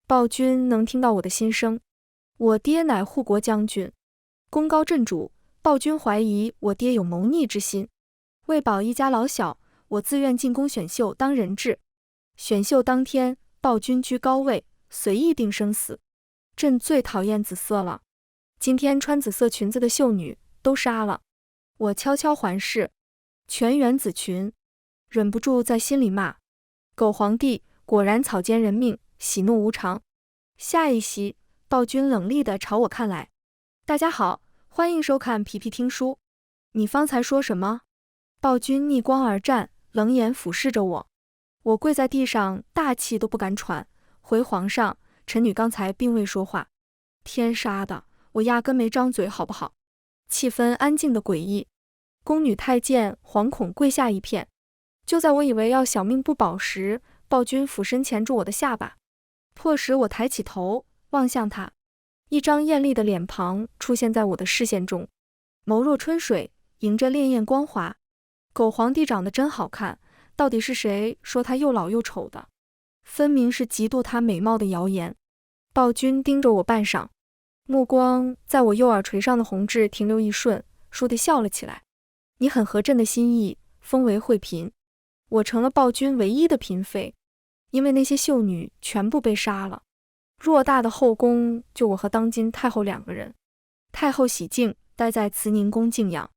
暴君能听到我的心声。我爹乃护国将军，功高震主，暴君怀疑我爹有谋逆之心。为保一家老小，我自愿进宫选秀当人质。选秀当天，暴君居高位，随意定生死。朕最讨厌紫色了，今天穿紫色裙子的秀女都杀了。我悄悄环视，全员紫裙，忍不住在心里骂：狗皇帝果然草菅人命，喜怒无常。下一席，暴君冷厉地朝我看来：大家好，欢迎收看皮皮听书。你方才说什么？暴君逆光而战，冷眼俯视着我。我跪在地上，大气都不敢喘，回皇上，臣女刚才并未说话。天杀的，我压根没张嘴好不好？气氛安静的诡异，宫女太监惶恐跪下一片。就在我以为要小命不保时，暴君俯身钳住我的下巴，迫使我抬起头望向他。一张艳丽的脸庞出现在我的视线中，眸若春水，迎着潋滟光华。狗皇帝长得真好看，到底是谁说他又老又丑的？分明是嫉妒他美貌的谣言。暴君盯着我半晌，目光在我右耳垂上的红痣停留一瞬，倏地笑了起来。你很合朕的心意，封为惠嫔。我成了暴君唯一的嫔妃，因为那些秀女全部被杀了。偌大的后宫，就我和当今太后2个人。太后喜静待在慈宁宫静养，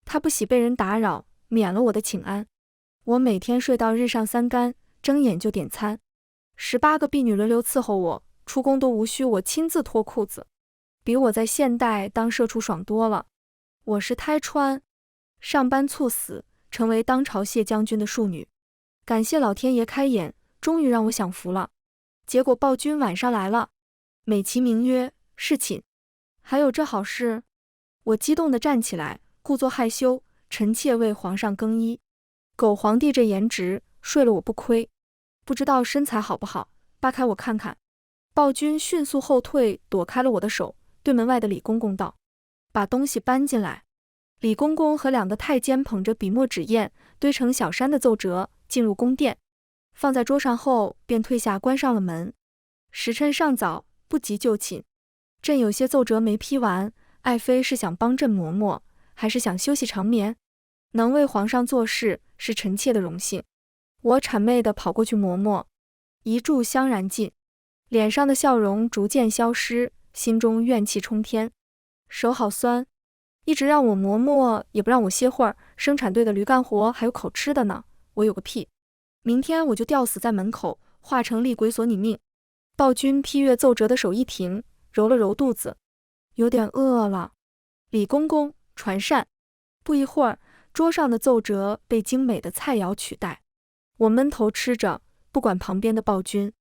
她不喜被人打扰，免了我的请安。我每天睡到日上3竿，睁眼就点餐。18个婢女轮流伺候我，出宫都无需我亲自脱裤子，比我在现代当社畜爽多了。我是胎穿，上班猝死，成为当朝谢将军的庶女。感谢老天爷开眼，终于让我享福了。结果暴君晚上来了，美其名曰侍寝。还有这好事？我激动地站起来，故作害羞，臣妾为皇上更衣。狗皇帝这颜值，睡了我不亏。不知道身材好不好，扒开我看看。暴君迅速后退，躲开了我的手，对门外的李公公道：把东西搬进来。李公公和2个太监捧着笔墨纸砚，堆成小山的奏折进入宫殿，放在桌上后便退下关上了门。时辰尚早，不急就寝。朕有些奏折没批完，爱妃是想帮朕磨磨，还是想休息长眠？能为皇上做事，是臣妾的荣幸。我谄媚地跑过去磨磨，一炷香燃尽，脸上的笑容逐渐消失，心中怨气冲天，手好酸，一直让我磨磨，也不让我歇会儿。生产队的驴干活还有口吃的呢，我有个屁！明天我就吊死在门口，化成厉鬼索你命！暴君批阅奏折的手一停，揉了揉肚子，有点饿了。李公公传膳。不一会儿，桌上的奏折被精美的菜肴取代。我闷头吃着，不管旁边的暴君。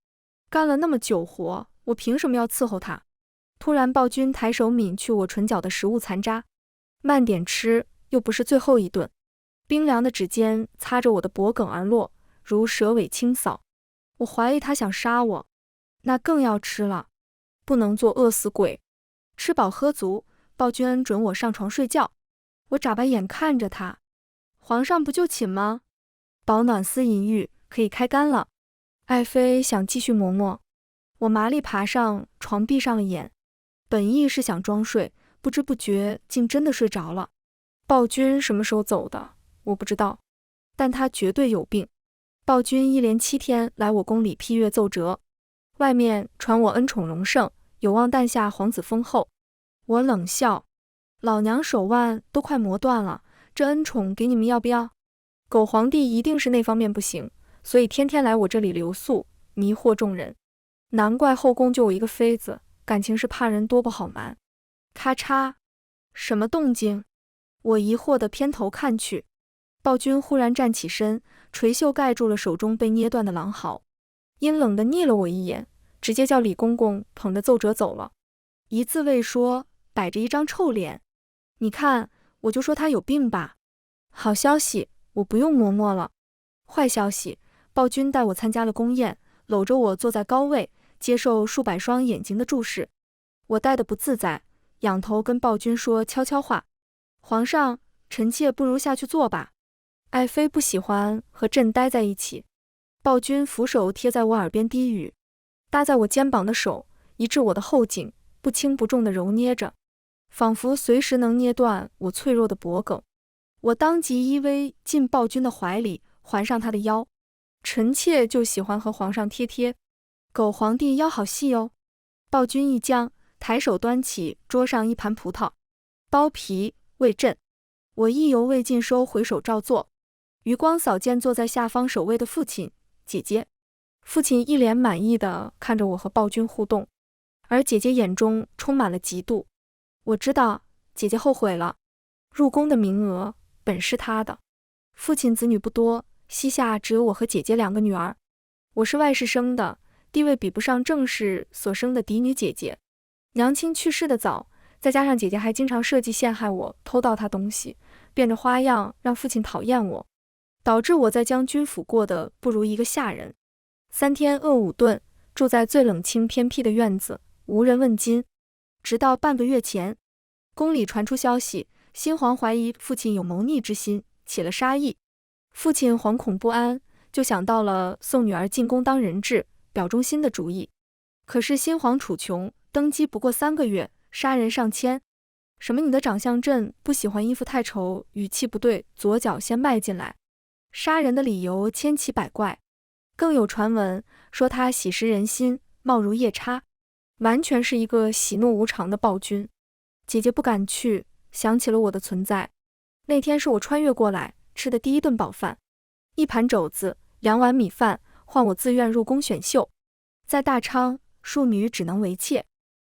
干了那么久活，我凭什么要伺候他？突然暴君抬手抿去我唇角的食物残渣。慢点吃，又不是最后一顿。冰凉的指尖擦着我的脖颈而落，如蛇尾清扫。我怀疑他想杀我，那更要吃了，不能做饿死鬼。吃饱喝足，暴君恩准我上床睡觉。我眨巴眼看着他，皇上不就寝吗？保暖思淫欲，可以开干了。爱妃想继续磨磨，我麻利爬上床，闭上了眼，本意是想装睡，不知不觉竟真的睡着了。暴君什么时候走的？我不知道，但他绝对有病。暴君一连7天来我宫里批阅奏折，外面传我恩宠荣盛，有望诞下皇子封后。我冷笑，老娘手腕都快磨断了，这恩宠给你们要不要？狗皇帝一定是那方面不行，所以天天来我这里留宿，迷惑众人。难怪后宫就我一个妃子，感情是怕人多不好瞒。咔嚓，什么动静？我疑惑地偏头看去，暴君忽然站起身，垂袖盖住了手中被捏断的狼毫，阴冷地睨了我一眼，直接叫李公公捧着奏折走了，一字未说，摆着一张臭脸。你看，我就说他有病吧。好消息，我不用磨磨了。坏消息，暴君带我参加了宫宴，搂着我坐在高位，接受数百双眼睛的注视。我待得不自在，仰头跟暴君说悄悄话：皇上，臣妾不如下去坐吧。爱妃不喜欢和朕待在一起。暴君俯首贴在我耳边低语：搭在我肩膀的手移至我的后颈，不轻不重地揉捏着，仿佛随时能捏断我脆弱的脖颈。我当即依偎进暴君的怀里，环上他的腰。臣妾就喜欢和皇上贴贴，狗皇帝腰好细哦。暴君一僵，抬手端起桌上一盘葡萄，剥皮喂朕。我意犹未尽，收回手照做。余光扫见坐在下方守卫的父亲、姐姐。父亲一脸满意地看着我和暴君互动，而姐姐眼中充满了嫉妒。我知道姐姐后悔了，入宫的名额本是她的。父亲子女不多，膝下只有我和姐姐2个女儿。我是外室生的，地位比不上正室所生的嫡女姐姐。娘亲去世的早，再加上姐姐还经常设计陷害我，偷盗她东西，变着花样让父亲讨厌我，导致我在将军府过得不如一个下人。3天饿5顿，住在最冷清偏僻的院子，无人问津。直到半个月前，宫里传出消息，新皇怀疑父亲有谋逆之心，起了杀意。父亲惶恐不安，就想到了送女儿进宫当人质，表忠心的主意。可是新皇楚琼登基不过3个月，杀人上千。什么你的长相朕不喜欢，衣服太丑，语气不对，左脚先迈进来。杀人的理由千奇百怪，更有传闻说他喜食人心，貌如夜叉，完全是一个喜怒无常的暴君。姐姐不敢去，想起了我的存在。那天是我穿越过来吃的第一顿饱饭，1盘肘子，2碗米饭，换我自愿入宫选秀。在大昌，庶女只能为妾，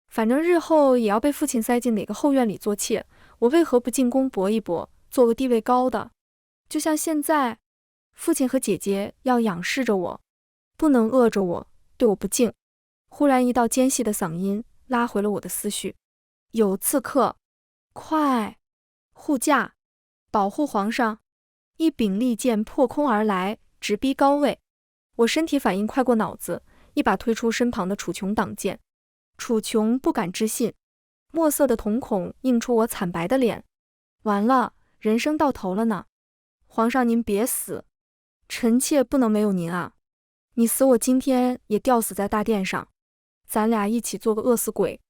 反正日后也要被父亲塞进哪个后院里做妾，我为何不进宫搏一搏，做个地位高的？就像现在，父亲和姐姐要仰视着我，不能饿着我，对我不敬。忽然一道尖细的嗓音拉回了我的思绪，有刺客，快护驾，保护皇上！一柄利剑破空而来，直逼高位。我身体反应快过脑子，一把推出身旁的楚琼挡剑。楚琼不敢置信，墨色的瞳孔映出我惨白的脸。完了，人生到头了呢！皇上您别死，臣妾不能没有您啊！你死我今天也吊死在大殿上，咱俩一起做个饿死鬼。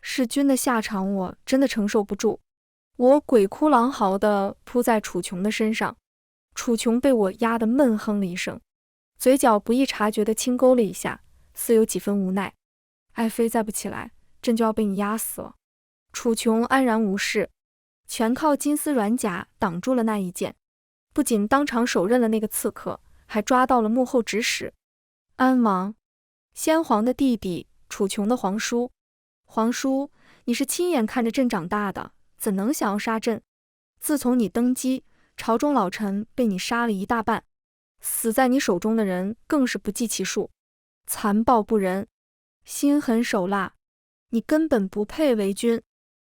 弑君的下场我真的承受不住。我鬼哭狼嚎地扑在楚琼的身上，楚琼被我压得闷哼了一声，嘴角不易察觉地轻勾了一下，似有几分无奈。爱妃再不起来，朕就要被你压死了。楚琼安然无事，全靠金丝软甲挡住了那一剑，不仅当场手刃了那个刺客，还抓到了幕后指使。安王，先皇的弟弟，楚琼的皇叔。皇叔，你是亲眼看着朕长大的，怎能想要杀朕？自从你登基，朝中老臣被你杀了一大半，死在你手中的人更是不计其数，残暴不仁，心狠手辣，你根本不配为君。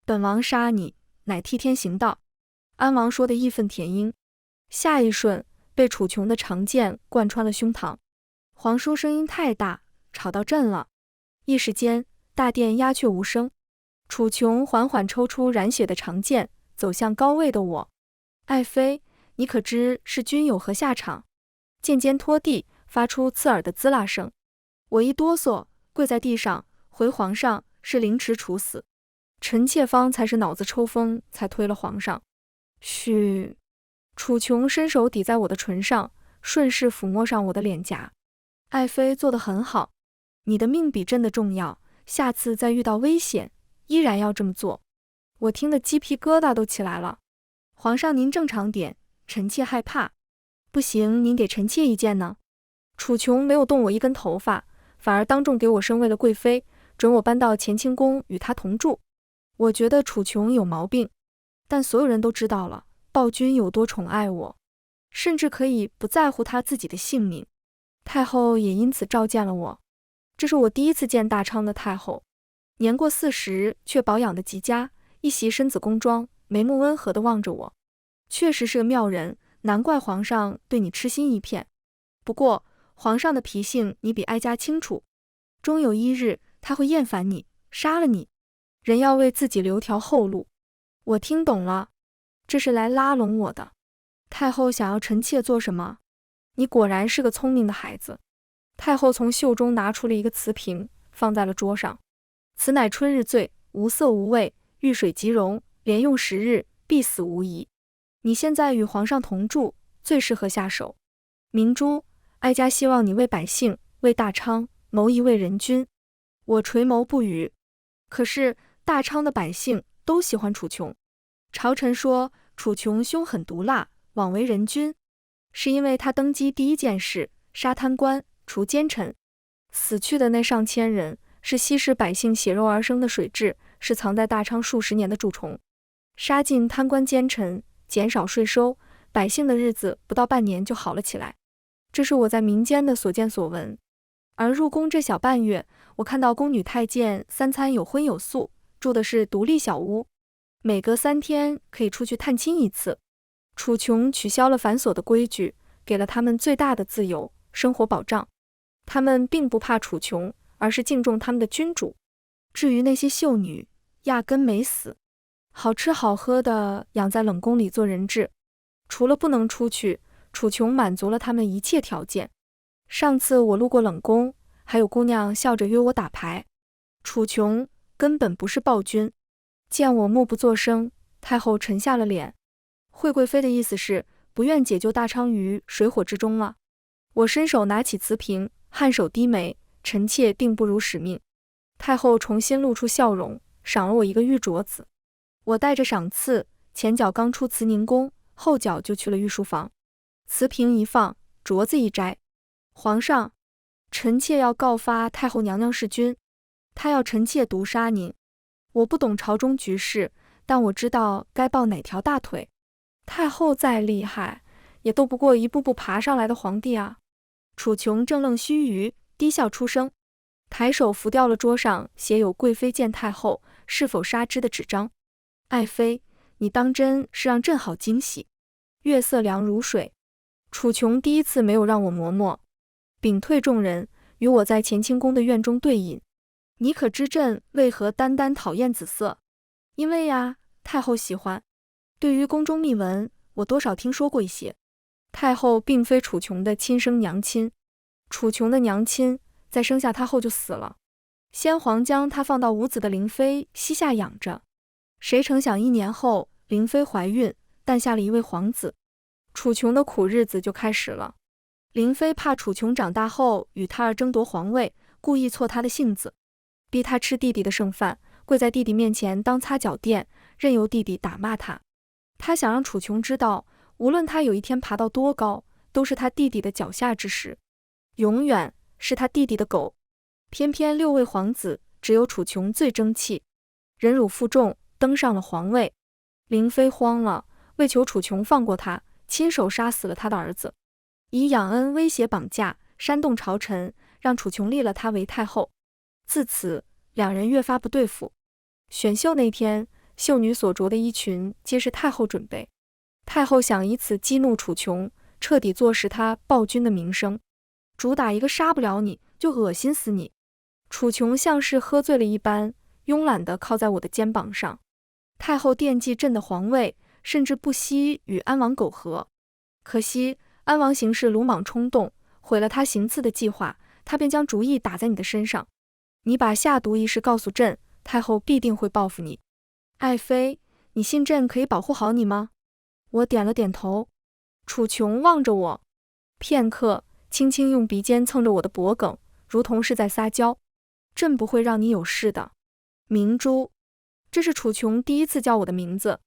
本王杀你，乃替天行道。安王说的义愤填膺，下一瞬被楚琼的长剑贯穿了胸膛。皇叔声音太大，吵到朕了。一时间，大殿鸦雀无声。楚琼缓缓抽出染血的长剑，走向高位的我。爱妃，你可知是君有何下场？剑尖拖地，发出刺耳的滋啦声。我一哆嗦，跪在地上，回皇上是凌迟处死。臣妾方才是脑子抽风，才推了皇上。嘘。楚琼伸手抵在我的唇上，顺势抚摸上我的脸颊。爱妃做得很好，你的命比朕的重要，下次再遇到危险，依然要这么做。我听得鸡皮疙瘩都起来了。皇上您正常点，臣妾害怕。不行，您给臣妾意见呢？楚琼没有动我一根头发，反而当众给我升为了贵妃，准我搬到乾清宫与她同住。我觉得楚琼有毛病，但所有人都知道了暴君有多宠爱我，甚至可以不在乎他自己的性命。太后也因此召见了我，这是我第一次见大昌的太后，年过40却保养得极佳，一袭身子宫装，眉目温和地望着我，确实是个妙人，难怪皇上对你痴心一片。不过皇上的脾性你比哀家清楚，终有一日他会厌烦你，杀了你。人要为自己留条后路。我听懂了，这是来拉拢我的。太后想要臣妾做什么？你果然是个聪明的孩子。太后从袖中拿出了一个瓷瓶，放在了桌上。此乃春日醉，无色无味，遇水即溶，连用10日，必死无疑。你现在与皇上同住，最适合下手。明珠，哀家希望你为百姓，为大昌谋一位人君。我垂眸不语。可是大昌的百姓都喜欢楚琼。朝臣说楚琼凶狠毒辣，枉为人君，是因为他登基第一件事杀贪官，除奸臣。死去的那上千人是吸食百姓血肉而生的水蛭，是藏在大昌数十年的蛀虫。杀尽贪官奸臣，减少税收，百姓的日子不到半年就好了起来。这是我在民间的所见所闻。而入宫这小半月，我看到宫女太监3餐有荤有素，住的是独立小屋，每隔3天可以出去探亲一次。楚琼取消了繁琐的规矩，给了他们最大的自由，生活保障。他们并不怕楚琼，而是敬重他们的君主。至于那些秀女，压根没死，好吃好喝的养在冷宫里做人质。除了不能出去，楚琼满足了他们一切条件。上次我路过冷宫，还有姑娘笑着约我打牌。楚琼根本不是暴君。见我默不作声，太后沉下了脸。惠贵妃的意思是不愿解救大昌于水火之中了。我伸手拿起瓷瓶，颔首低眉，臣妾定不辱使命。太后重新露出笑容，赏了我一个玉镯子。我带着赏赐，前脚刚出慈宁宫，后脚就去了御书房。瓷瓶一放，镯子一摘。皇上，臣妾要告发太后娘娘弑君，她要臣妾毒杀您。我不懂朝中局势，但我知道该抱哪条大腿。太后再厉害，也斗不过一步步爬上来的皇帝啊。楚琼正愣须臾，低笑出声，抬手拂掉了桌上写有贵妃见太后是否杀之的纸张。爱妃，你当真是让朕好惊喜。月色凉如水。楚琼第一次没有让我磨墨，屏退众人，与我在乾清宫的院中对饮。你可知朕为何单单讨厌紫色？因为呀，太后喜欢。对于宫中秘闻，我多少听说过一些。太后并非楚琼的亲生娘亲，楚琼的娘亲在生下她后就死了。先皇将她放到无子的灵妃膝下养着，谁成想1年后，灵妃怀孕，诞下了一位皇子。楚琼的苦日子就开始了。灵妃怕楚琼长大后与她儿争夺皇位，故意挫她的性子，逼她吃弟弟的剩饭，跪在弟弟面前当擦脚垫，任由弟弟打骂她。她想让楚琼知道，无论她有一天爬到多高，都是她弟弟的脚下之时，永远是她弟弟的狗。偏偏6位皇子，只有楚琼最争气，忍辱负重，登上了皇位。灵妃慌了，为求楚琼放过她，亲手杀死了她的儿子，以养恩威胁绑架，煽动朝臣，让楚琼立了她为太后。自此两人越发不对付。选秀那天，秀女所着的衣裙皆是太后准备。太后想以此激怒楚琼，彻底坐实她暴君的名声。主打一个杀不了你，就恶心死你。楚琼像是喝醉了一般，慵懒地靠在我的肩膀上。太后惦记朕的皇位，甚至不惜与安王苟合。可惜安王行事鲁莽冲动，毁了他行刺的计划，他便将主意打在你的身上。你把下毒一事告诉朕，太后必定会报复你。爱妃，你信朕可以保护好你吗？我点了点头。楚琼望着我，片刻，轻轻用鼻尖蹭着我的脖颈，如同是在撒娇。朕不会让你有事的。明珠，这是楚琼第一次叫我的名字，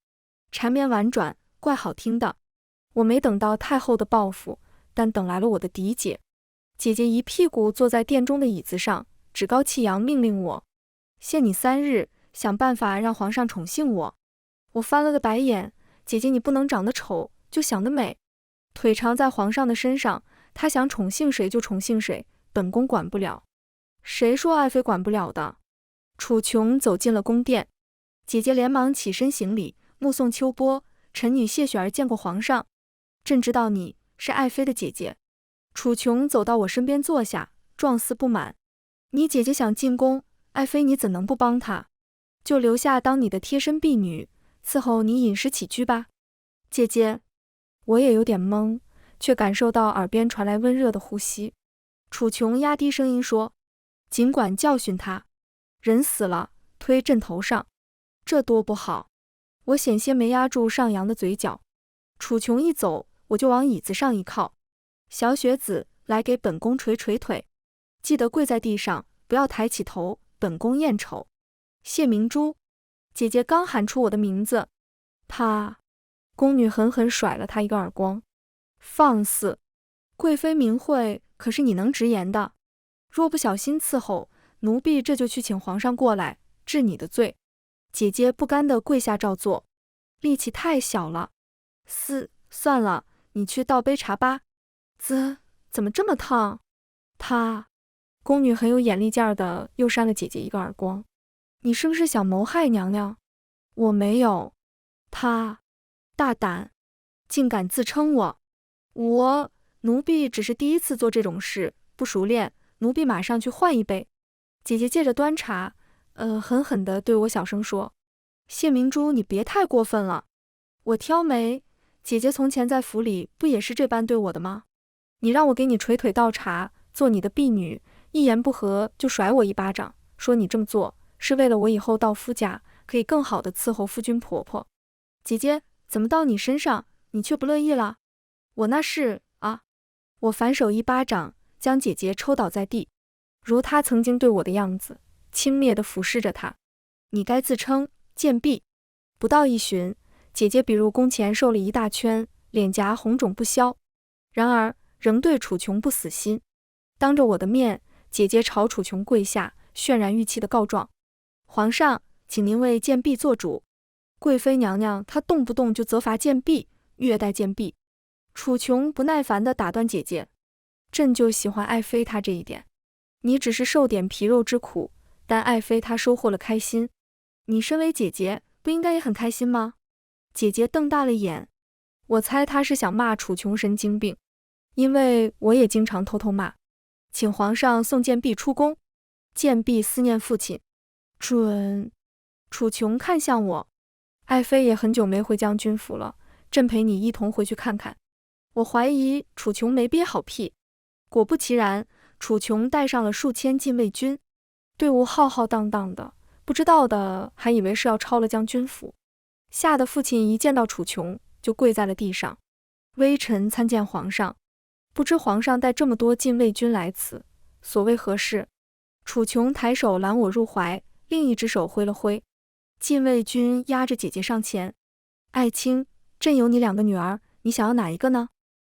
缠绵婉转，怪好听的。我没等到太后的报复，但等来了我的嫡姐。姐姐一屁股坐在殿中的椅子上，趾高气扬命令我：限你3日，想办法让皇上宠幸我。我翻了个白眼，姐姐你不能长得丑，就想得美。腿长在皇上的身上，他想宠幸谁就宠幸谁，本宫管不了。谁说爱妃管不了的？楚琼走进了宫殿，姐姐连忙起身行礼，目送秋波，臣女谢雪儿见过皇上。朕知道你是爱妃的姐姐。楚琼走到我身边坐下，状似不满。你姐姐想进宫，爱妃你怎能不帮她？就留下当你的贴身婢女，伺候你饮食起居吧。姐姐，我也有点懵，却感受到耳边传来温热的呼吸。楚琼压低声音说，尽管教训他，人死了，推阵头上，这多不好。我险些没压住上扬的嘴角。楚琼一走，我就往椅子上一靠。小雪子，来给本宫捶捶腿，记得跪在地上，不要抬起头，本宫厌丑。谢明珠，姐姐刚喊出我的名字，宫女狠狠甩了她一个耳光。放肆！贵妃明慧，可是你能直言的，若不小心伺候，奴婢这就去请皇上过来治你的罪。姐姐不甘地跪下照做，力气太小了。算了，你去倒杯茶吧。怎么这么烫？宫女很有眼力劲儿的又扇了姐姐一个耳光。你是不是想谋害娘娘？我没有。大胆，竟敢自称我奴婢只是第一次做这种事，不熟练，奴婢马上去换一杯。姐姐借着端茶，狠狠地对我小声说。谢明珠，你别太过分了。我挑眉，姐姐从前在府里不也是这般对我的吗？你让我给你捶腿倒茶，做你的婢女，一言不合就甩我一巴掌，说你这么做是为了我以后到夫家可以更好的伺候夫君婆婆。姐姐，怎么到你身上，你却不乐意了？我那是我反手一巴掌将姐姐抽倒在地，如她曾经对我的样子，轻蔑地俯视着她。你该自称贱婢。不到一旬，姐姐比入宫前瘦了一大圈，脸颊红肿不消，然而仍对楚琼不死心。当着我的面，姐姐朝楚琼跪下，渲然欲泣地告状：皇上，请您为贱婢做主。贵妃娘娘她动不动就责罚贱婢，虐待贱婢。楚琼不耐烦地打断姐姐：朕就喜欢爱妃她这一点。你只是受点皮肉之苦，但爱妃她收获了开心。你身为姐姐，不应该也很开心吗？姐姐瞪大了眼，我猜她是想骂楚琼神经病，因为我也经常偷偷骂。请皇上送贱婢出宫。贱婢思念父亲。准。楚琼看向我，爱妃也很久没回将军府了，朕陪你一同回去看看。我怀疑楚琼没憋好屁，果不其然，楚琼带上了数千禁卫军，队伍浩浩荡荡的，不知道的还以为是要抄了将军府。吓得父亲一见到楚琼就跪在了地上。微臣参见皇上，不知皇上带这么多禁卫军来此，所谓何事？楚琼抬手揽我入怀，另一只手挥了挥。禁卫军压着姐姐上前。爱卿，朕有你2个女儿，你想要哪一个呢？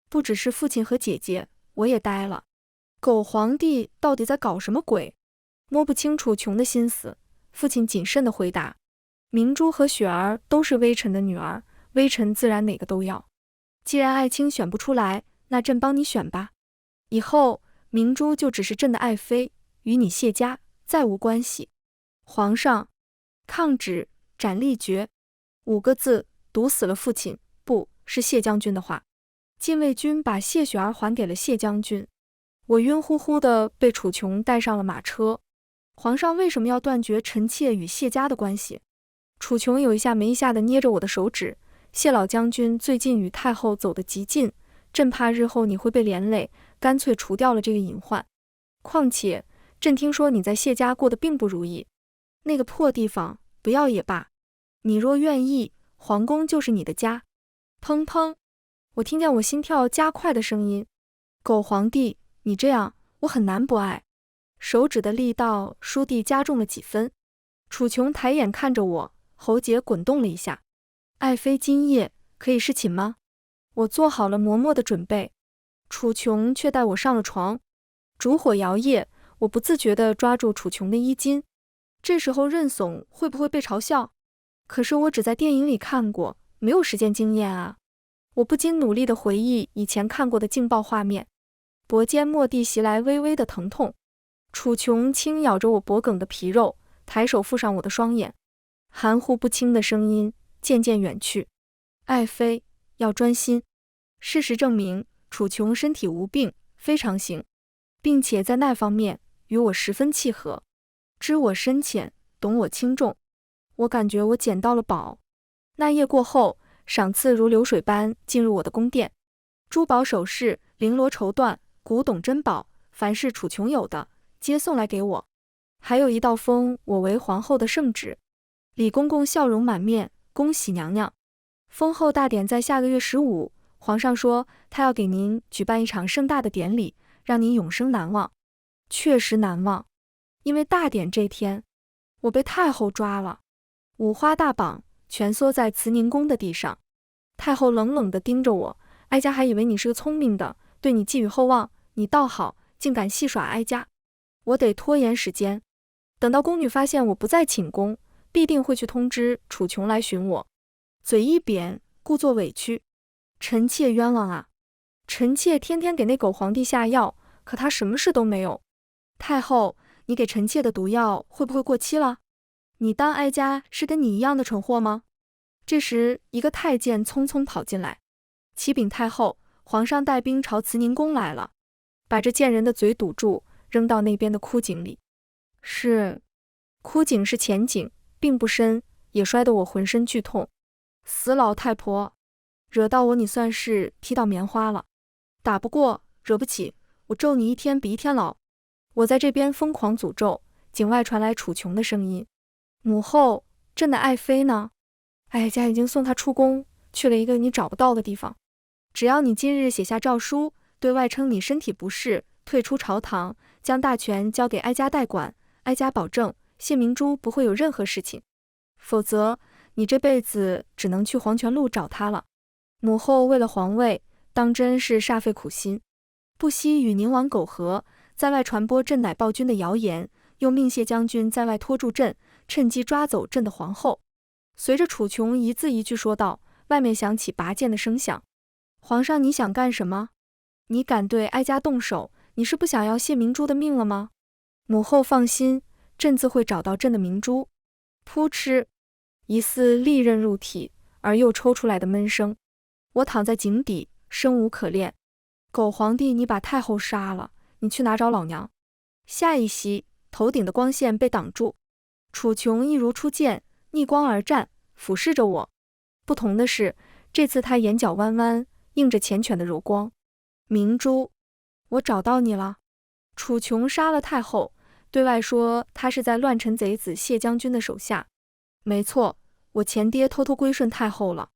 不只是父亲和姐姐，我也呆了。狗皇帝到底在搞什么鬼？摸不清楚琼的心思，父亲谨慎地回答：明珠和雪儿都是微臣的女儿，微臣自然哪个都要。既然爱卿选不出来，那朕帮你选吧。以后明珠就只是朕的爱妃，与你谢家再无关系。皇上，抗旨，斩立决，5个字毒死了父亲，不是谢将军的话。禁卫军把谢雪儿还给了谢将军。我晕乎乎的被楚琼带上了马车。皇上为什么要断绝臣妾与谢家的关系？楚琼有一下没一下的捏着我的手指。谢老将军最近与太后走得极近，朕怕日后你会被连累，干脆除掉了这个隐患。况且朕听说你在谢家过得并不如意，那个破地方不要也罢。你若愿意，皇宫就是你的家。砰砰，我听见我心跳加快的声音。狗皇帝，你这样我很难不爱。手指的力道倏地加重了几分。楚琼抬眼看着我，喉结滚动了一下。爱妃今夜可以侍寝吗？我做好了磨墨的准备。楚琼却带我上了床。烛火摇曳，我不自觉地抓住楚琼的衣襟。这时候认怂会不会被嘲笑？可是我只在电影里看过，没有实践经验啊。我不禁努力地回忆以前看过的劲爆画面，脖间蓦地袭来微微的疼痛。楚琼轻咬着我脖颈的皮肉，抬手覆上我的双眼，含糊不清的声音渐渐远去。爱妃要专心。事实证明，楚琼身体无病，非常行，并且在那方面与我十分契合，知我深浅，懂我轻重。我感觉我捡到了宝。那夜过后，赏赐如流水般进入我的宫殿，珠宝首饰、绫罗绸缎、古董珍宝凡是楚琼有的，接送来给我。还有一道封我为皇后的圣旨。李公公笑容满面，恭喜娘娘。封后大典在下个月15，皇上说他要给您举办一场盛大的典礼，让您永生难忘。确实难忘，因为大典这天，我被太后抓了，五花大绑，蜷缩在慈宁宫的地上。太后冷冷地盯着我，哀家还以为你是个聪明的，对你寄予厚望，你倒好，竟敢戏耍哀家。我得拖延时间，等到宫女发现我不在寝宫，必定会去通知楚琼来寻我。嘴一扁，故作委屈。臣妾冤枉啊！臣妾天天给那狗皇帝下药，可他什么事都没有。太后，你给臣妾的毒药会不会过期了？你当哀家是跟你一样的蠢货吗？这时，一个太监匆匆跑进来，启禀太后，皇上带兵朝慈宁宫来了，把这贱人的嘴堵住，扔到那边的枯井里。是，枯井是浅井，并不深，也摔得我浑身剧痛。死老太婆，惹到我你算是踢到棉花了。打不过，惹不起，我咒你一天比一天老。我在这边疯狂诅咒，井外传来楚琼的声音：母后，朕的爱妃呢？哀家已经送她出宫，去了一个你找不到的地方。只要你今日写下诏书，对外称你身体不适，退出朝堂，将大权交给哀家代管，哀家保证谢明珠不会有任何事情。否则，你这辈子只能去黄泉路找她了。母后为了皇位，当真是煞费苦心，不惜与宁王苟合，在外传播朕乃暴君的谣言，又命谢将军在外拖住朕，趁机抓走朕的皇后。随着楚琼一字一句说道，外面响起拔剑的声响。皇上，你想干什么？你敢对哀家动手，你是不想要谢明珠的命了吗？母后放心，朕自会找到朕的明珠。噗嗤，一似利刃入体而又抽出来的闷声。我躺在井底，生无可恋。狗皇帝，你把太后杀了，你去哪找老娘？下一息，头顶的光线被挡住，楚琼一如初见，逆光而战，俯视着我。不同的是，这次他眼角弯弯，映着缱绻的柔光。明珠，我找到你了。楚琼杀了太后，对外说他是在乱臣贼子谢将军的手下。没错，我前爹偷偷归顺太后了，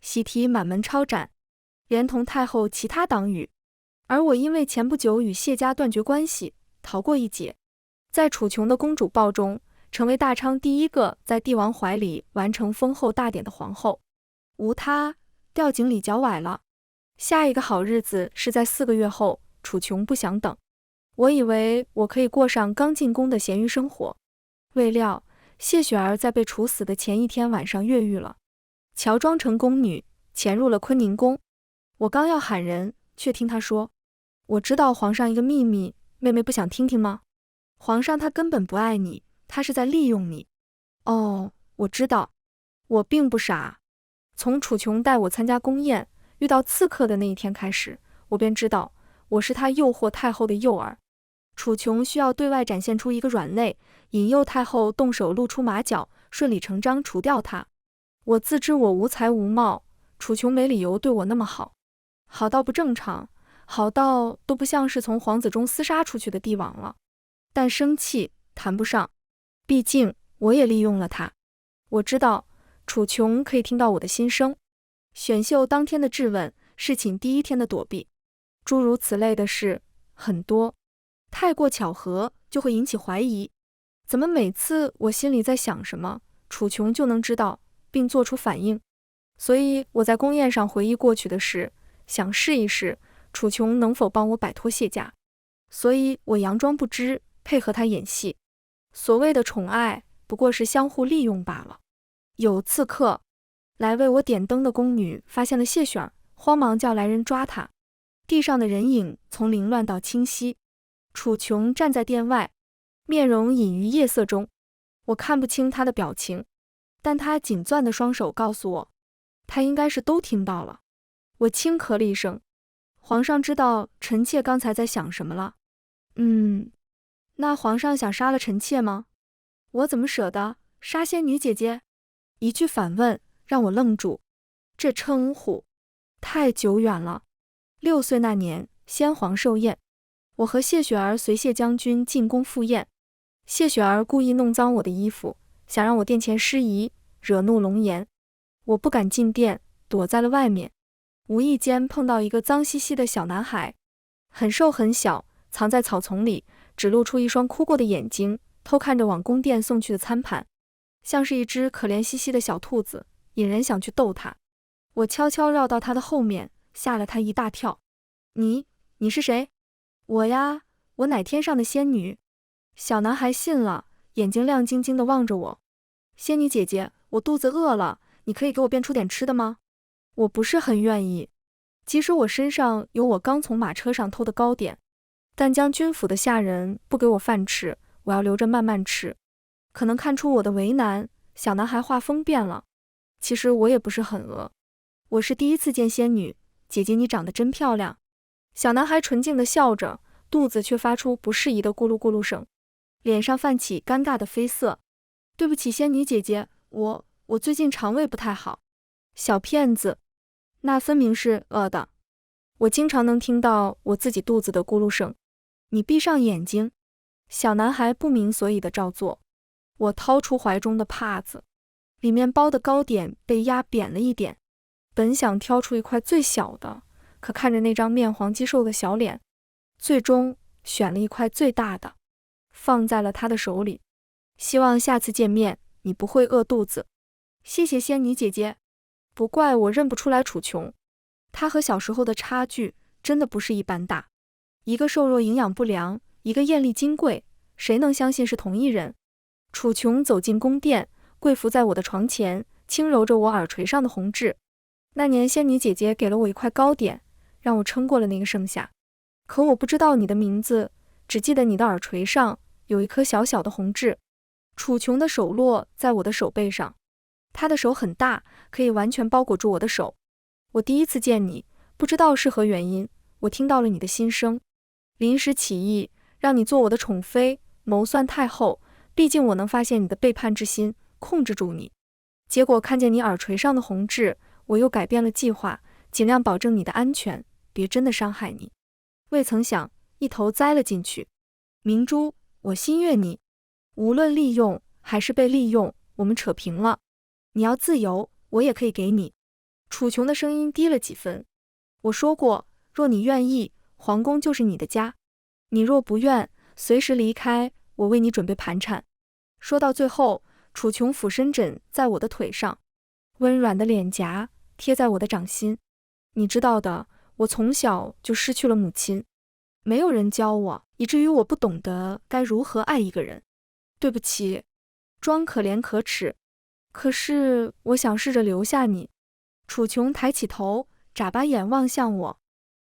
喜提满门抄斩，连同太后其他党羽。而我因为前不久与谢家断绝关系，逃过一劫，在楚琼的公主报中，成为大昌第一个在帝王怀里完成封后大典的皇后。无她，掉井里脚崴了。下一个好日子是在4个月后，楚琼不想等。我以为我可以过上刚进宫的闲鱼生活，未料谢雪儿在被处死的前一天晚上越狱了，乔装成宫女潜入了坤宁宫。我刚要喊人，却听她说：我知道皇上一个秘密，妹妹不想听听吗？皇上他根本不爱你，他是在利用你。哦，我知道，我并不傻。从楚琼带我参加宫宴，遇到刺客的那一天开始，我便知道我是他诱惑太后的诱饵。楚琼需要对外展现出一个软肋，引诱太后动手露出马脚，顺理成章除掉他。我自知我无才无貌，楚琼没理由对我那么好，好到不正常，好到都不像是从皇子中厮杀出去的帝王了。但生气谈不上，毕竟我也利用了他。我知道楚琼可以听到我的心声，选秀当天的质问，侍寝第一天的躲避，诸如此类的事很多，太过巧合就会引起怀疑。怎么每次我心里在想什么，楚琼就能知道并做出反应？所以我在宫宴上回忆过去的事，想试一试楚琼能否帮我摆脱谢家。所以我佯装不知，配合他演戏。所谓的宠爱不过是相互利用罢了。有刺客来为我点灯的宫女发现了谢雪儿，慌忙叫来人抓她。地上的人影从凌乱到清晰，楚琼站在殿外，面容隐于夜色中，我看不清她的表情，但她紧攥的双手告诉我，她应该是都听到了。我轻咳了一声，皇上知道臣妾刚才在想什么了。那皇上想杀了臣妾吗？我怎么舍得杀仙女姐姐？一句反问让我愣住，这称呼太久远了。6岁那年，先皇寿宴，我和谢雪儿随谢将军进宫赴宴，谢雪儿故意弄脏我的衣服，想让我殿前失仪，惹怒龙颜。我不敢进殿，躲在了外面。无意间碰到一个脏兮兮的小男孩，很瘦很小，藏在草丛里，只露出一双哭过的眼睛，偷看着往宫殿送去的餐盘，像是一只可怜兮兮的小兔子，引人想去逗它。我悄悄绕到他的后面，吓了他一大跳。你是谁？我呀，我乃天上的仙女。小男孩信了，眼睛亮晶晶地望着我。仙女姐姐，我肚子饿了，你可以给我变出点吃的吗？我不是很愿意，即使我身上有我刚从马车上偷的糕点，但将军府的下人不给我饭吃，我要留着慢慢吃。可能看出我的为难，小男孩话锋变了。其实我也不是很饿，我是第一次见仙女，姐姐你长得真漂亮。小男孩纯净地笑着，肚子却发出不适宜的咕噜咕噜声，脸上泛起尴尬的绯色。对不起仙女姐姐，我最近肠胃不太好。小骗子，那分明是饿的。我经常能听到我自己肚子的咕噜声。你闭上眼睛。小男孩不明所以的照做。我掏出怀中的帕子，里面包的糕点被压扁了一点。本想挑出一块最小的，可看着那张面黄肌瘦的小脸，最终选了一块最大的，放在了他的手里。希望下次见面你不会饿肚子。谢谢仙女姐姐。不怪我认不出来楚琼，她和小时候的差距真的不是一般大。一个瘦弱营养不良，一个艳丽金贵，谁能相信是同一人？楚琼走进宫殿，跪伏在我的床前，轻揉着我耳垂上的红痣。那年仙女姐姐给了我一块糕点，让我撑过了那个盛夏。可我不知道你的名字，只记得你的耳垂上有一颗小小的红痣。楚琼的手落在我的手背上，她的手很大，可以完全包裹住我的手。我第一次见你，不知道是何原因，我听到了你的心声，临时起意让你做我的宠妃，谋算太后，毕竟我能发现你的背叛之心，控制住你。结果看见你耳垂上的红痣，我又改变了计划，尽量保证你的安全，别真的伤害你。未曾想，一头栽了进去。明珠，我心悦你，无论利用还是被利用，我们扯平了。你要自由，我也可以给你。楚琼的声音低了几分。我说过，若你愿意，皇宫就是你的家。你若不愿，随时离开，我为你准备盘缠。说到最后，楚琼俯身枕在我的腿上，温软的脸颊贴在我的掌心。你知道的，我从小就失去了母亲，没有人教我，以至于我不懂得该如何爱一个人。对不起，装可怜可耻。可是我想试着留下你。楚琼抬起头，眨巴眼望向我。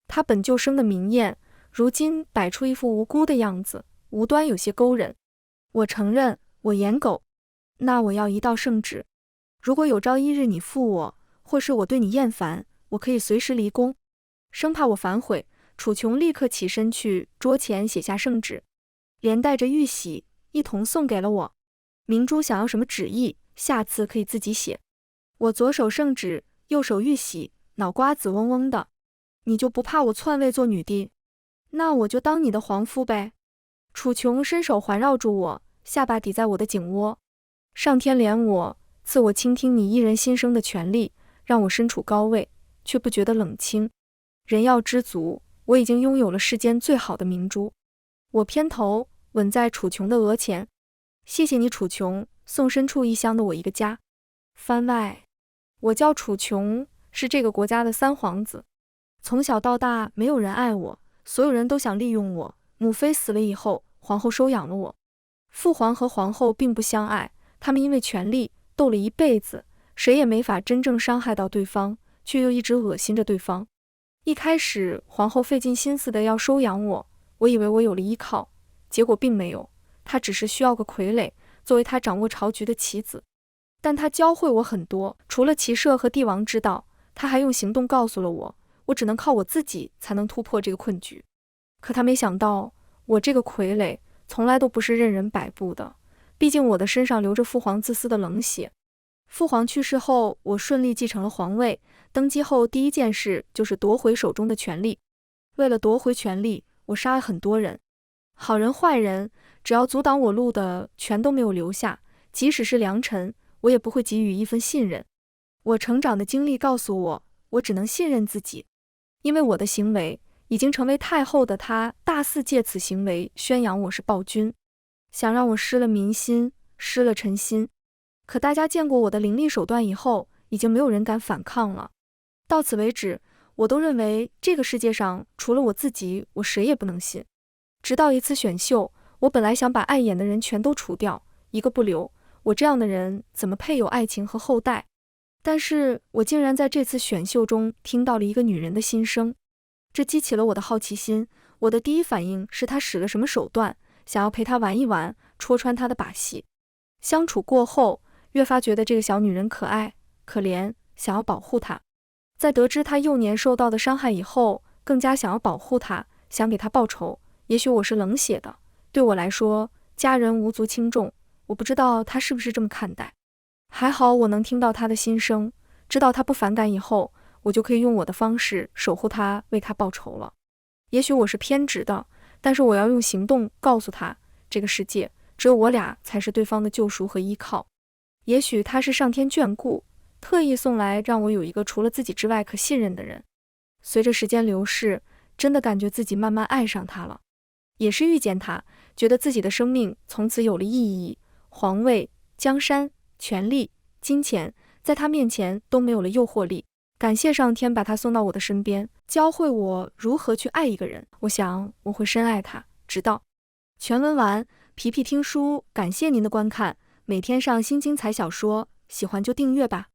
她本就生的明艳，如今摆出一副无辜的样子，无端有些勾人。我承认，我颜狗。那我要一道圣旨，如果有朝一日你负我，或是我对你厌烦，我可以随时离宫。生怕我反悔，楚琼立刻起身去桌前写下圣旨，连带着玉玺一同送给了我。明珠想要什么旨意，下次可以自己写。我左手圣旨，右手玉玺，脑瓜子嗡嗡的。你就不怕我篡位做女帝？那我就当你的皇夫呗。楚琼伸手环绕住我，下巴抵在我的颈窝。上天怜我，赐我倾听你一人心声的权利，让我身处高位，却不觉得冷清。人要知足，我已经拥有了世间最好的明珠。我偏头吻在楚琼的额前。谢谢你，楚琼，送身处异乡的我一个家。番外，我叫楚琼，是这个国家的三皇子。从小到大，没有人爱我，所有人都想利用我。母妃死了以后，皇后收养了我。父皇和皇后并不相爱，他们因为权力斗了一辈子，谁也没法真正伤害到对方，却又一直恶心着对方。一开始，皇后费尽心思的要收养我，我以为我有了依靠，结果并没有。她只是需要个傀儡，作为她掌握朝局的棋子。但她教会我很多，除了骑射和帝王之道，她还用行动告诉了我，我只能靠我自己才能突破这个困局。可她没想到，我这个傀儡从来都不是任人摆布的，毕竟我的身上流着父皇自私的冷血。父皇去世后，我顺利继承了皇位，登基后第一件事就是夺回手中的权力。为了夺回权力，我杀了很多人，好人坏人，只要阻挡我路的全都没有留下，即使是良臣，我也不会给予一分信任。我成长的经历告诉我，我只能信任自己，因为我的行为已经成为太后的她大肆借此行为宣扬我是暴君，想让我失了民心，失了臣心。可大家见过我的凌厉手段以后，已经没有人敢反抗了。到此为止，我都认为这个世界上除了我自己，我谁也不能信。直到一次选秀，我本来想把碍眼的人全都除掉，一个不留，我这样的人怎么配有爱情和后代？但是我竟然在这次选秀中听到了一个女人的心声，这激起了我的好奇心。我的第一反应是她使了什么手段，想要陪她玩一玩，戳穿她的把戏。相处过后，越发觉得这个小女人可爱、可怜，想要保护她。在得知她幼年受到的伤害以后，更加想要保护她，想给她报仇。也许我是冷血的，对我来说，家人无足轻重，我不知道她是不是这么看待。还好我能听到她的心声，知道她不反感以后，我就可以用我的方式守护她，为她报仇了。也许我是偏执的，但是我要用行动告诉她，这个世界只有我俩才是对方的救赎和依靠。也许他是上天眷顾，特意送来让我有一个除了自己之外可信任的人。随着时间流逝，真的感觉自己慢慢爱上他了。也是遇见他，觉得自己的生命从此有了意义，皇位、江山、权力、金钱，在他面前都没有了诱惑力。感谢上天把他送到我的身边，教会我如何去爱一个人。我想我会深爱他，直到……全文完，皮皮听书，感谢您的观看。每天上新精彩小说，喜欢就订阅吧。